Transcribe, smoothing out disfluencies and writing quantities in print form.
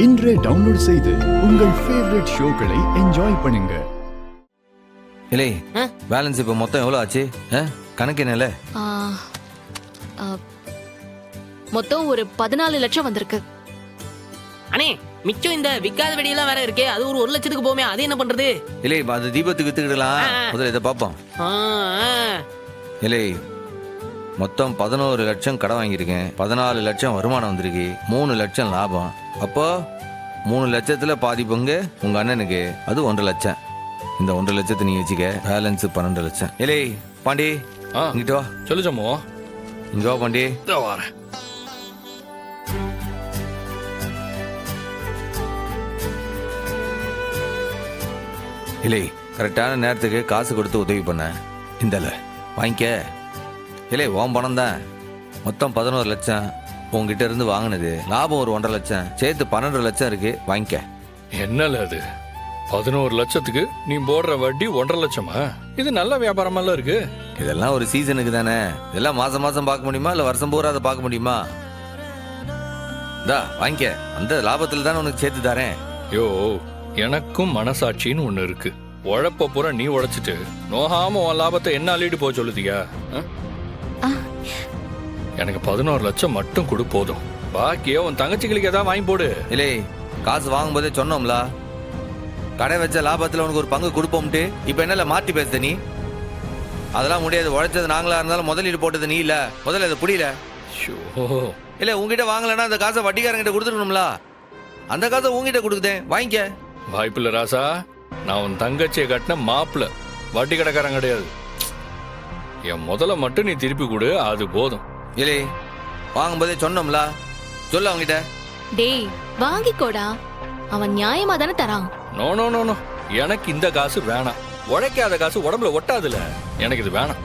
இன்றே டவுன்லோட் செய்து உங்கள் ஃபேவரட் ஷோக்களை என்ஜாய் பண்ணுங்க. இல்லை பேலன்ஸ் இப்போ மொத்தம் எவ்வளோ ஆச்சு? கணக்கு என்னல? மொத்தம் ஒரு 14 லட்சம் வந்திருக்கு. அண்ணே மிச்சம் இந்த விக்காத வெடியெல்லாம் வேற இருக்கே, அது ஒரு 1 லட்சத்துக்கு போமே, அது என்ன பண்றது? இல்லை அது தீபத்துக்கு வித்துக்கிடலாம். முதல்ல இதை பார்ப்போம். இல்லை மொத்தம் 11 லட்சம் கடன் வாங்கியிருக்கேன், 14 லட்சம் வருமானம் வந்திருக்கு, 3 லட்சம் லாபம். அப்போ 3 லட்சத்துல பாதி பங்கு உங்க அண்ணனுக்கு, அது 1.5 லட்சம். இந்த 1.5 லட்சத்தை நீ வச்சுக்க, பேலன்ஸ் 12 லட்சம். இல்லை பாண்டி இங்கிட்டு வா. சொல்லு சம்மோ. இங்க வா பாண்டி. வரேன். இல்லை கரெக்டான நேரத்துக்கு காசு கொடுத்து உதவி பண்ண, இந்தல வாங்கிக்க. இல்லை உன் பணம் தான். மொத்தம் 11 லட்சம் உங்ககிட்ட இருந்து வாங்கினது, லாபம் ஒரு 1.5 லட்சம், சேர்த்து 12 லட்சம் இருக்கு, வாங்கிக்க. என்னல அது 11 லட்சத்துக்கு நீ போடுற வட்டி 1.5 லட்சமா? இது நல்ல வியாபாரமெல்லாம் இருக்கு. இதெல்லாம் ஒரு சீசனுக்கு தானே, இதெல்லாம் மாசம் மாசம் பார்க்க முடியுமா இல்ல வருஷம் பூரா அதை பார்க்க முடியுமா? வாங்கிக்க, அந்த லாபத்துல தானே உனக்கு சேர்த்து தரேன். யோ எனக்கும் மனசாட்சின்னு ஒண்ணு இருக்கு. உழைப்ப பூரா நீ உழைச்சிட்டு நோகாம உன் லாபத்தை என்ன அள்ளிட்டு போக சொல்லுதியா? எனக்கு 11 லட்சம் மட்டும் கொடு போதும், பாக்கிய உன் தங்கச்சிகளுக்கு ஏதாவது வாங்கி போடு. இல்லை காசு வாங்கும் போதே சொன்னோம்ல, கடை வச்ச லாபத்துல உனக்கு ஒரு பங்கு கொடுப்போம்ட்டு. இப்ப என்னல மாட்டி பேசுத நீ? அதெல்லாம் முடியாது. உழைச்சது நாங்களா இருந்தாலும் முதலீடு போட்டது நீ இல்ல, முதல்ல அதை புரியல. இல்ல உங்ககிட்ட வாங்கலன்னா அந்த காசை வட்டிக்காரங்கிட்ட கொடுத்துருக்கணும்ல, அந்த காசை உங்ககிட்ட கொடுக்குதேன், வாங்கிக்க. வாய்ப்பில்ல ராசா, நான் உன் தங்கச்சியை கட்டின மாப்பிள்ள, வட்டி கடைக்காரன் கிடையாது. என் முதல்ல மட்டும் நீ திருப்பி கொடு, அது போதும். இல்லை வாங்கும் போதே சொன்னோம்ல, சொல்ல அவங்கிட்ட. டேய் வாங்கிக்கோடா, அவன் நியாயமா தானே தரான். நோ நோ நோ நோ, எனக்கு இந்த காசு வேணாம். உழைக்காத காசு உடம்புல ஒட்டாதுல, எனக்கு இது வேணாம்.